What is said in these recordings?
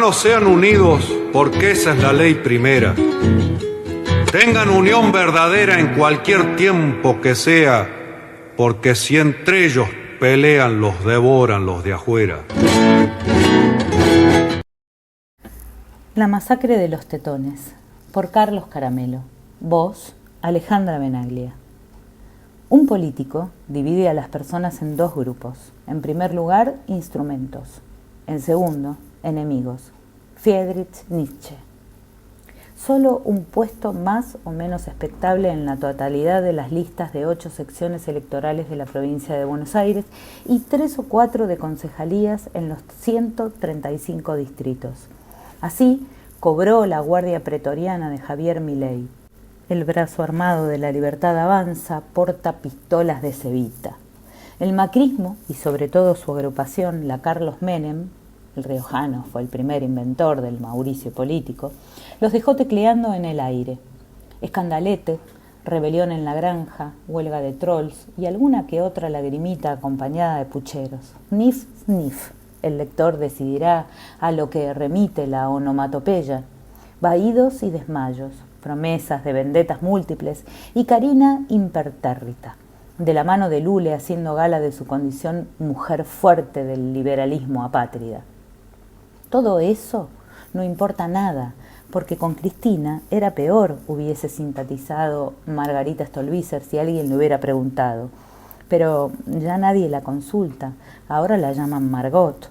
ciudadanos sean unidos, porque esa es la ley primera. Tengan unión verdadera en cualquier tiempo que sea, porque si entre ellos pelean, los devoran los de afuera. La masacre de los tetones, por Carlos Caramelo. Voz, Alejandra Benaglia. Un político divide a las personas en dos grupos. En primer lugar, instrumentos. En segundo, enemigos. Friedrich Nietzsche. Solo un puesto más o menos expectable en la totalidad de las listas de 8 secciones electorales de la provincia de Buenos Aires y 3 o 4 de concejalías en los 135 distritos. Así cobró la guardia pretoriana de Javier Milei. El brazo armado de la Libertad Avanza porta pistolas de cevita. El macrismo, y sobre todo su agrupación, la Carlos Menem, el riojano fue el primer inventor del Mauricio político, los dejó tecleando en el aire. Escandalete, rebelión en la granja, huelga de trolls y alguna que otra lagrimita acompañada de pucheros. Nif, snif, el lector decidirá a lo que remite la onomatopeya. Vaídos y desmayos, promesas de vendetas múltiples y Carina impertérrita, de la mano de Lule haciendo gala de su condición mujer fuerte del liberalismo apátrida. Todo eso no importa nada, porque con Cristina era peor, hubiese sintetizado Margarita Stolbizer si alguien le hubiera preguntado. Pero ya nadie la consulta, ahora la llaman Margot.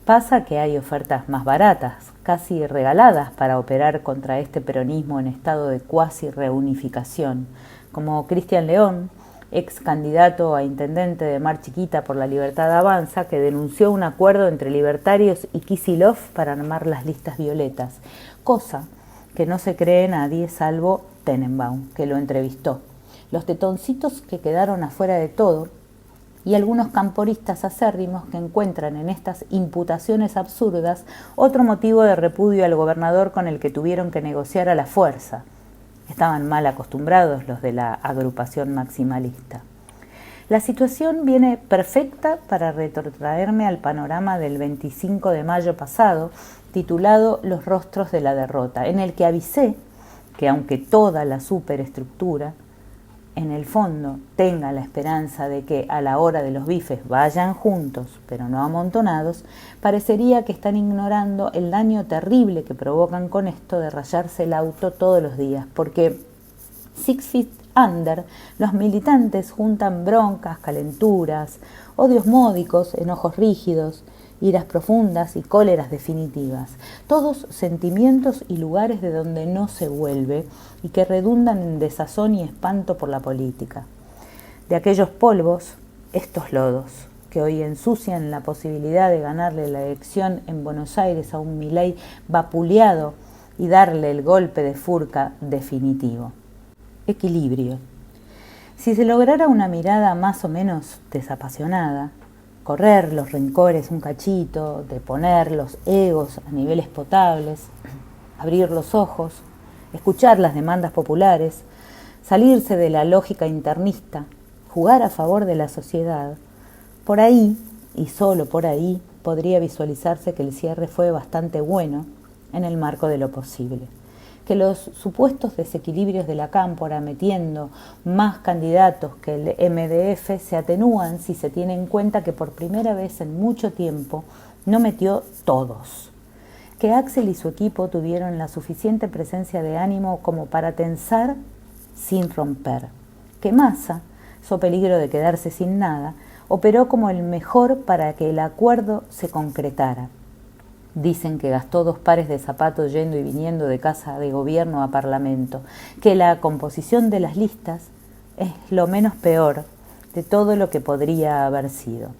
Pasa que hay ofertas más baratas, casi regaladas para operar contra este peronismo en estado de cuasi reunificación, como Cristian León, ex candidato a intendente de Mar Chiquita por la Libertad Avanza, que denunció un acuerdo entre libertarios y Kicillof para armar las listas violetas, cosa que no se cree nadie salvo Tenenbaum, que lo entrevistó. Los tetoncitos que quedaron afuera de todo y algunos camporistas acérrimos que encuentran en estas imputaciones absurdas otro motivo de repudio al gobernador con el que tuvieron que negociar a la fuerza. Estaban mal acostumbrados los de la agrupación maximalista. La situación viene perfecta para retrotraerme al panorama del 25 de mayo pasado, titulado Los rostros de la derrota, en el que avisé que aunque toda la superestructura en el fondo tenga la esperanza de que a la hora de los bifes vayan juntos, pero no amontonados, parecería que están ignorando el daño terrible que provocan con esto de rayarse el auto todos los días, porque 6 feet under, los militantes juntan broncas, calenturas, odios módicos, enojos rígidos, iras profundas y cóleras definitivas, todos sentimientos y lugares de donde no se vuelve y que redundan en desazón y espanto por la política. De aquellos polvos, estos lodos, que hoy ensucian la posibilidad de ganarle la elección en Buenos Aires a un Milei vapuleado y darle el golpe de furca definitivo. Equilibrio. Si se lograra una mirada más o menos desapasionada, correr los rencores un cachito, deponer los egos a niveles potables, abrir los ojos, escuchar las demandas populares, salirse de la lógica internista, jugar a favor de la sociedad, por ahí, y solo por ahí, podría visualizarse que el cierre fue bastante bueno en el marco de lo posible. Que los supuestos desequilibrios de la cámpora metiendo más candidatos que el MDF se atenúan si se tiene en cuenta que por primera vez en mucho tiempo no metió todos. Que Axel y su equipo tuvieron la suficiente presencia de ánimo como para tensar sin romper. Que Massa, so peligro de quedarse sin nada, operó como el mejor para que el acuerdo se concretara. Dicen que gastó 2 pares de zapatos yendo y viniendo de casa de gobierno a parlamento, que la composición de las listas es lo menos peor de todo lo que podría haber sido.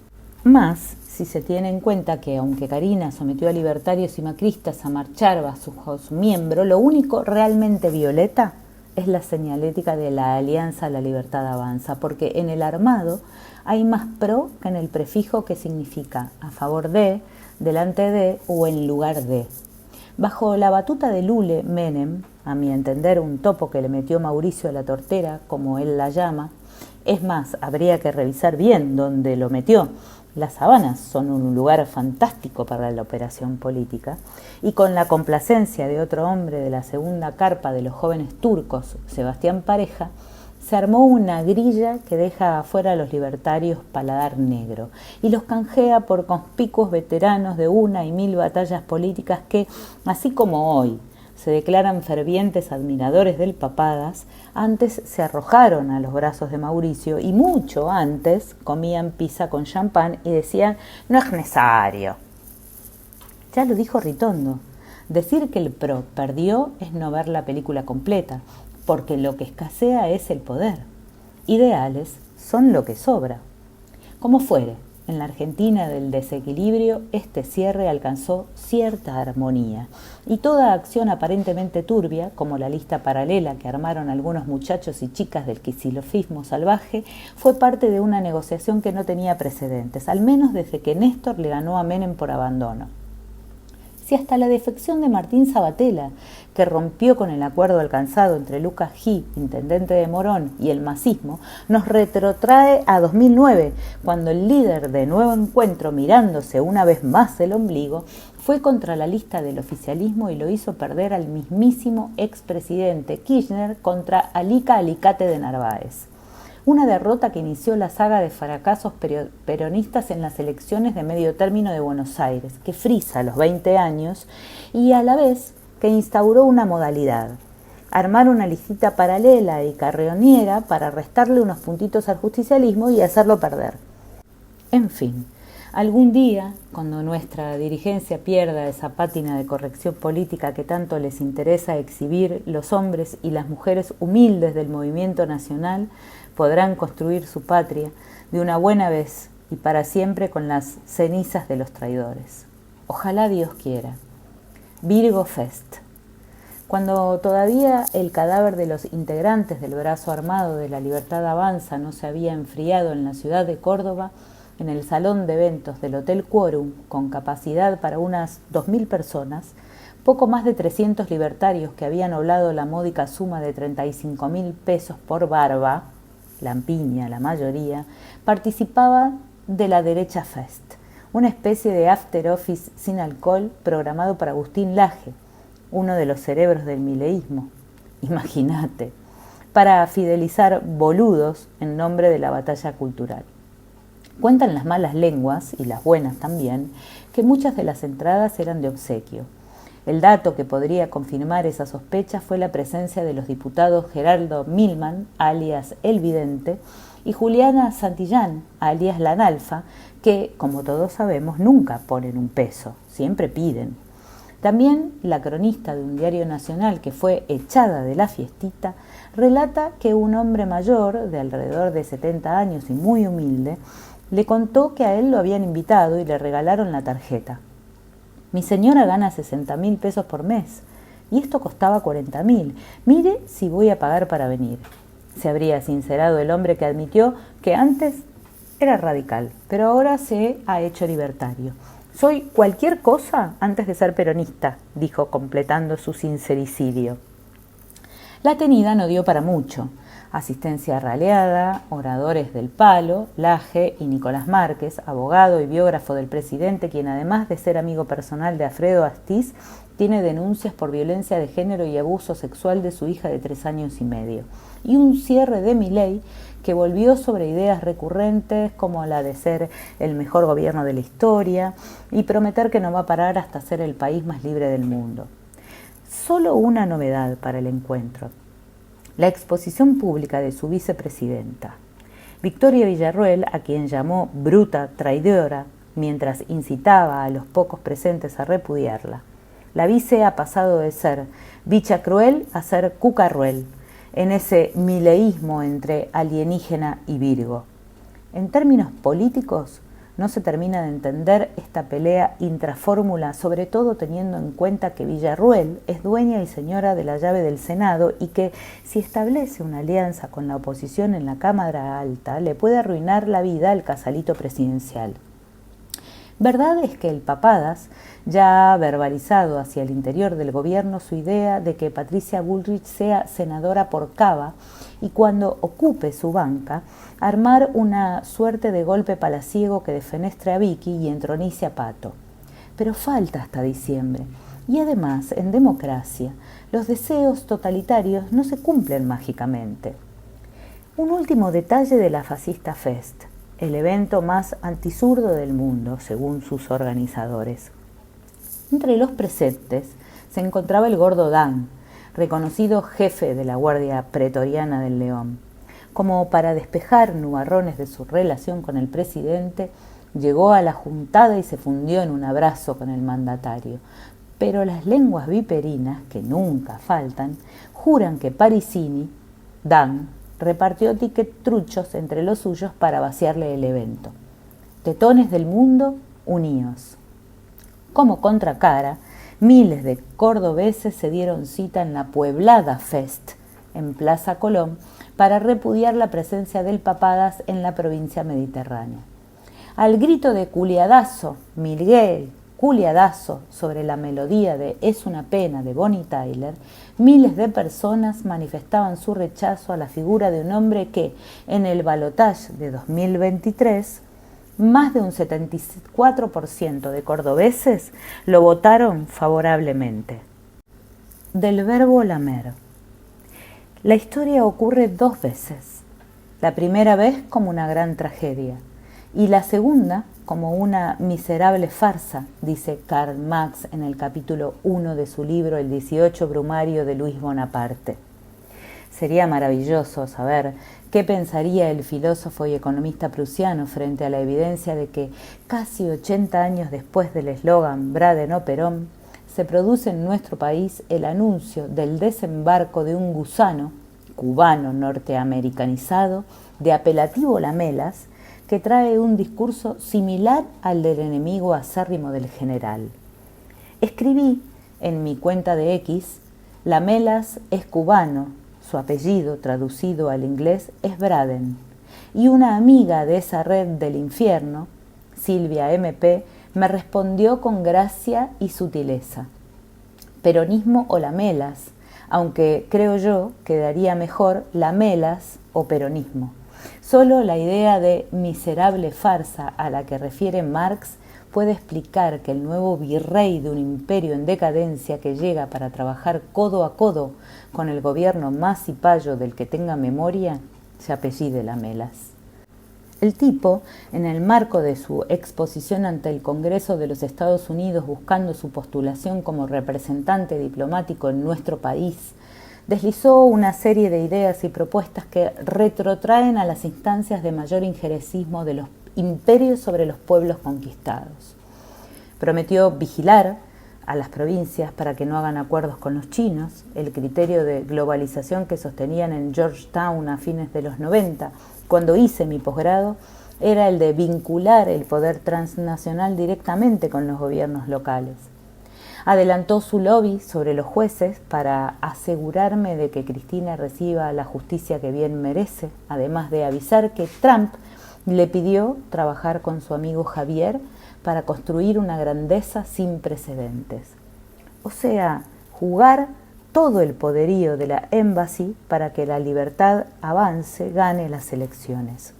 Más si se tiene en cuenta que aunque Carina sometió a libertarios y macristas a marchar bajo su miembro, lo único realmente violeta es la señalética de la Alianza La Libertad Avanza, porque en el armado hay más pro que en el prefijo que significa a favor de, delante de o en lugar de. Bajo la batuta de Lule, Menem, a mi entender un topo que le metió Mauricio a la tortera, como él la llama, es más, habría que revisar bien dónde lo metió, las sabanas son un lugar fantástico para la operación política, y con la complacencia de otro hombre de la segunda carpa de los jóvenes turcos, Sebastián Pareja, se armó una grilla que deja afuera a los libertarios paladar negro y los canjea por conspicuos veteranos de 1 y 1000 batallas políticas que, así como hoy, se declaran fervientes admiradores del Papadas, antes se arrojaron a los brazos de Mauricio y mucho antes comían pizza con champán y decían «no es necesario». Ya lo dijo Ritondo, decir que el PRO perdió es no ver la película completa, porque lo que escasea es el poder. Ideales son lo que sobra. Como fuere, en la Argentina del desequilibrio, este cierre alcanzó cierta armonía, y toda acción aparentemente turbia, como la lista paralela que armaron algunos muchachos y chicas del quisilofismo salvaje, fue parte de una negociación que no tenía precedentes, al menos desde que Néstor le ganó a Menem por abandono. Si hasta la defección de Martín Sabatella, que rompió con el acuerdo alcanzado entre Lucas G., intendente de Morón, y el masismo, nos retrotrae a 2009, cuando el líder de Nuevo Encuentro, mirándose una vez más el ombligo, fue contra la lista del oficialismo y lo hizo perder al mismísimo expresidente Kirchner contra Alica Alicate de Narváez. Una derrota que inició la saga de fracasos peronistas en las elecciones de medio término de Buenos Aires, que frisa los 20 años y a la vez que instauró una modalidad: armar una listita paralela y carreoniera para restarle unos puntitos al justicialismo y hacerlo perder. En fin, algún día, cuando nuestra dirigencia pierda esa pátina de corrección política que tanto les interesa exhibir, los hombres y las mujeres humildes del movimiento nacional podrán construir su patria de una buena vez y para siempre con las cenizas de los traidores. Ojalá Dios quiera. Virgo Fest. Cuando todavía el cadáver de los integrantes del brazo armado de la Libertad Avanza no se había enfriado en la ciudad de Córdoba, en el salón de eventos del Hotel Quórum, con capacidad para unas 2000 personas, poco más de 300 libertarios que habían oblado la módica suma de 35.000 pesos por barba, lampiña la mayoría, participaban de la Derecha Fest, una especie de after office sin alcohol programado para Agustín Laje, uno de los cerebros del mileísmo, imagínate, para fidelizar boludos en nombre de la batalla cultural. Cuentan las malas lenguas, y las buenas también, que muchas de las entradas eran de obsequio. El dato que podría confirmar esa sospecha fue la presencia de los diputados Gerardo Milman, alias El Vidente, y Juliana Santillán, alias La Analfa, que, como todos sabemos, nunca ponen un peso, siempre piden. También la cronista de un diario nacional que fue echada de la fiestita relata que un hombre mayor, de alrededor de 70 años y muy humilde, le contó que a él lo habían invitado y le regalaron la tarjeta. Mi señora gana 60.000 pesos por mes y esto costaba 40.000. Mire si voy a pagar para venir. Se habría sincerado el hombre que admitió que antes era radical, pero ahora se ha hecho libertario. Soy cualquier cosa antes de ser peronista, dijo completando su sincericidio. La tenida no dio para mucho. Asistencia raleada, oradores del palo, Laje y Nicolás Márquez, abogado y biógrafo del presidente, quien además de ser amigo personal de Alfredo Astiz, tiene denuncias por violencia de género y abuso sexual de su hija de 3 años y medio. Y un cierre de Milei que volvió sobre ideas recurrentes como la de ser el mejor gobierno de la historia y prometer que no va a parar hasta ser el país más libre del mundo. Solo una novedad para el encuentro: la exposición pública de su vicepresidenta. Victoria Villarruel, a quien llamó bruta traidora, mientras incitaba a los pocos presentes a repudiarla. La vice ha pasado de ser bicha cruel a ser cucarruel, en ese mileísmo entre alienígena y Virgo. En términos políticos, no se termina de entender esta pelea intrafórmula, sobre todo teniendo en cuenta que Villarruel es dueña y señora de la llave del Senado y que, si establece una alianza con la oposición en la Cámara Alta, le puede arruinar la vida al casalito presidencial. Verdad es que el Papadas ya ha verbalizado hacia el interior del gobierno su idea de que Patricia Bullrich sea senadora por Cava y cuando ocupe su banca, armar una suerte de golpe palaciego que defenestre a Vicky y entronice a Pato. Pero falta hasta diciembre. Y además, en democracia, los deseos totalitarios no se cumplen mágicamente. Un último detalle de la Fascista Fest, el evento más antizurdo del mundo, según sus organizadores. Entre los presentes se encontraba el gordo Dan, reconocido jefe de la Guardia Pretoriana del León. Como para despejar nubarrones de su relación con el presidente, llegó a la juntada y se fundió en un abrazo con el mandatario. Pero las lenguas viperinas, que nunca faltan, juran que Parisini, Dan, repartió tickets truchos entre los suyos para vaciarle el evento. Tetones del mundo, uníos. Como contracara, miles de cordobeses se dieron cita en la Pueblada Fest, en Plaza Colón, para repudiar la presencia del Papadas en la provincia mediterránea. Al grito de culiadazo, Miguel, culiadazo, sobre la melodía de Es una pena de Bonnie Tyler, miles de personas manifestaban su rechazo a la figura de un hombre que, en el balotaje de 2023, más de un 74% de cordobeses lo votaron favorablemente. Del verbo lamer. La historia ocurre dos veces. La primera vez como una gran tragedia y la segunda como una miserable farsa, dice Karl Marx en el capítulo 1 de su libro El 18 Brumario de Luis Bonaparte. Sería maravilloso saber qué pensaría el filósofo y economista prusiano frente a la evidencia de que casi 80 años después del eslogan Braden o Perón, se produce en nuestro país el anuncio del desembarco de un gusano cubano norteamericanizado de apelativo Lamelas, que trae un discurso similar al del enemigo acérrimo del general. Escribí en mi cuenta de X, Lamelas es cubano, su apellido traducido al inglés es Braden, y una amiga de esa red del infierno, Silvia MP, me respondió con gracia y sutileza. Peronismo o Lamelas, aunque creo yo quedaría mejor Lamelas o peronismo. Solo la idea de miserable farsa a la que refiere Marx puede explicar que el nuevo virrey de un imperio en decadencia que llega para trabajar codo a codo con el gobierno más cipayo del que tenga memoria se apellide Lamelas. El tipo, en el marco de su exposición ante el Congreso de los Estados Unidos buscando su postulación como representante diplomático en nuestro país, deslizó una serie de ideas y propuestas que retrotraen a las instancias de mayor injerencismo de los imperios sobre los pueblos conquistados. Prometió vigilar a las provincias para que no hagan acuerdos con los chinos, el criterio de globalización que sostenían en Georgetown a fines de los 90, cuando hice mi posgrado, era el de vincular el poder transnacional directamente con los gobiernos locales. Adelantó su lobby sobre los jueces para asegurarme de que Cristina reciba la justicia que bien merece, además de avisar que Trump le pidió trabajar con su amigo Javier para construir una grandeza sin precedentes. O sea, jugar todo el poderío de la embassy para que la libertad avance, gane las elecciones.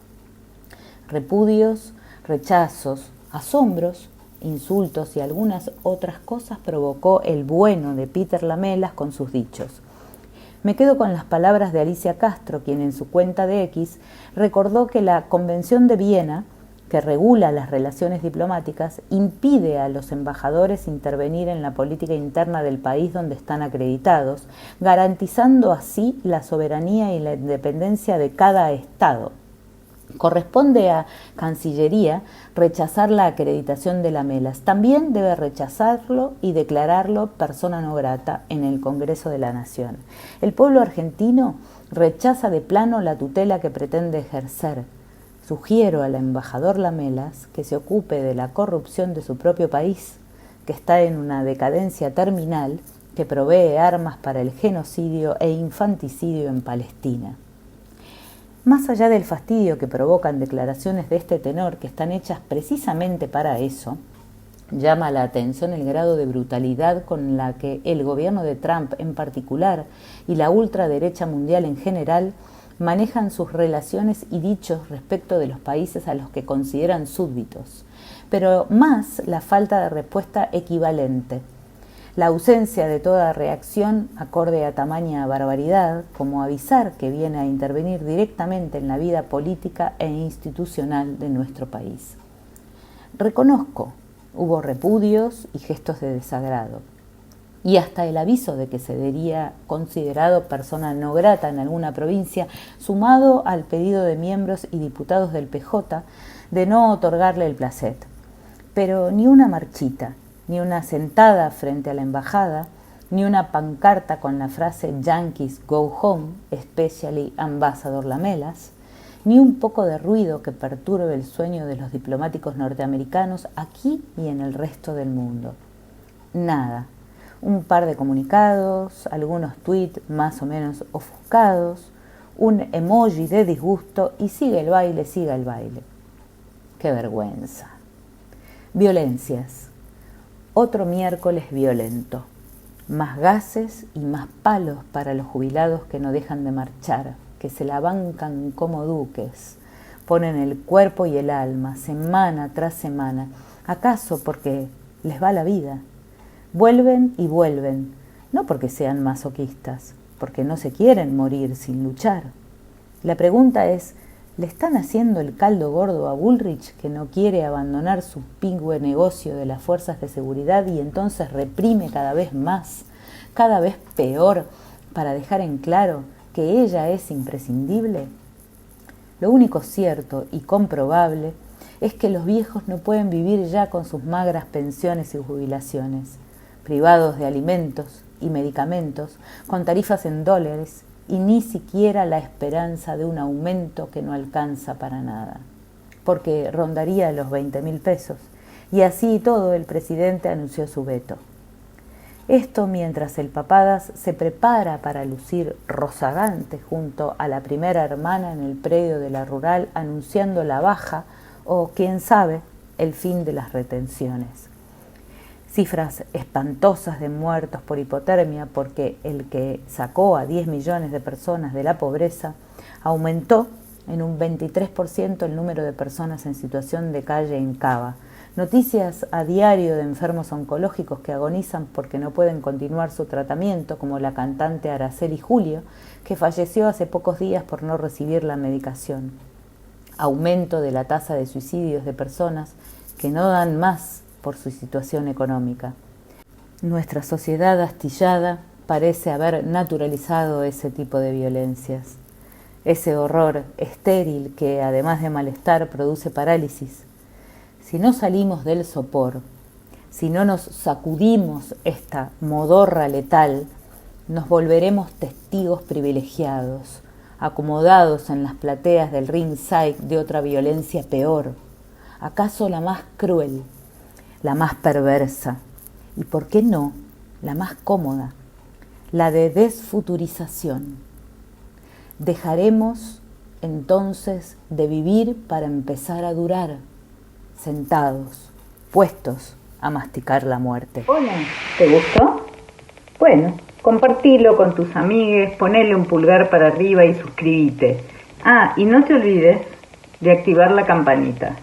Repudios, rechazos, asombros, insultos y algunas otras cosas provocó el bueno de Peter Lamelas con sus dichos. Me quedo con las palabras de Alicia Castro, quien en su cuenta de X recordó que la Convención de Viena, que regula las relaciones diplomáticas, impide a los embajadores intervenir en la política interna del país donde están acreditados, garantizando así la soberanía y la independencia de cada Estado. Corresponde a Cancillería rechazar la acreditación de Lamelas. También debe rechazarlo y declararlo persona no grata en el Congreso de la Nación. El pueblo argentino rechaza de plano la tutela que pretende ejercer. Sugiero al embajador Lamelas que se ocupe de la corrupción de su propio país, que está en una decadencia terminal, que provee armas para el genocidio e infanticidio en Palestina. más allá del fastidio que provocan declaraciones de este tenor que están hechas precisamente para eso, llama la atención el grado de brutalidad con la que el gobierno de Trump en particular y la ultraderecha mundial en general manejan sus relaciones y dichos respecto de los países a los que consideran súbditos, pero más la falta de respuesta equivalente, la ausencia de toda reacción acorde a tamaña barbaridad, como avisar que viene a intervenir directamente en la vida política e institucional de nuestro país. Reconozco, hubo repudios y gestos de desagrado, y hasta el aviso de que se vería considerado persona no grata en alguna provincia, sumado al pedido de miembros y diputados del PJ de no otorgarle el placet. Pero ni una marchita, ni una sentada frente a la embajada, ni una pancarta con la frase Yankees go home, especially Ambassador Lamelas, ni un poco de ruido que perturbe el sueño de los diplomáticos norteamericanos aquí y en el resto del mundo. Nada. Un par de comunicados, algunos tweets más o menos ofuscados, un emoji de disgusto y siga el baile. ¡Qué vergüenza! Violencias. Otro miércoles violento. Más gases y más palos para los jubilados que no dejan de marchar, que se la bancan como duques. Ponen el cuerpo y el alma, semana tras semana. ¿Acaso porque les va la vida? Vuelven y vuelven, no porque sean masoquistas, porque no se quieren morir sin luchar. La pregunta es, ¿le están haciendo el caldo gordo a Bullrich, que no quiere abandonar su pingüe negocio de las fuerzas de seguridad y entonces reprime cada vez más, cada vez peor, para dejar en claro que ella es imprescindible? Lo único cierto y comprobable es que los viejos no pueden vivir ya con sus magras pensiones y jubilaciones, privados de alimentos y medicamentos, con tarifas en dólares y ni siquiera la esperanza de un aumento que no alcanza para nada, porque rondaría los 20.000 pesos, y así y todo el presidente anunció su veto. Esto mientras el Papadas se prepara para lucir rozagante junto a la primera hermana en el predio de la Rural anunciando la baja o, quién sabe, el fin de las retenciones. Cifras espantosas de muertos por hipotermia porque el que sacó a 10 millones de personas de la pobreza aumentó en un 23% el número de personas en situación de calle en Cava. Noticias a diario de enfermos oncológicos que agonizan porque no pueden continuar su tratamiento, como la cantante Araceli Julio, que falleció hace pocos días por no recibir la medicación. Aumento de la tasa de suicidios de personas que no dan más por su situación económica. Nuestra sociedad astillada parece haber naturalizado ese tipo de violencias, ese horror estéril que, además de malestar, produce parálisis. Si no salimos del sopor, si no nos sacudimos esta modorra letal, nos volveremos testigos privilegiados, acomodados en las plateas del ringside de otra violencia peor, acaso la más cruel, la más perversa, y por qué no, la más cómoda, la de desfuturización. Dejaremos entonces de vivir para empezar a durar, sentados, puestos a masticar la muerte. Hola, ¿te gustó? Bueno, compartilo con tus amigues, ponele un pulgar para arriba y suscríbete. Ah, y no te olvides de activar la campanita.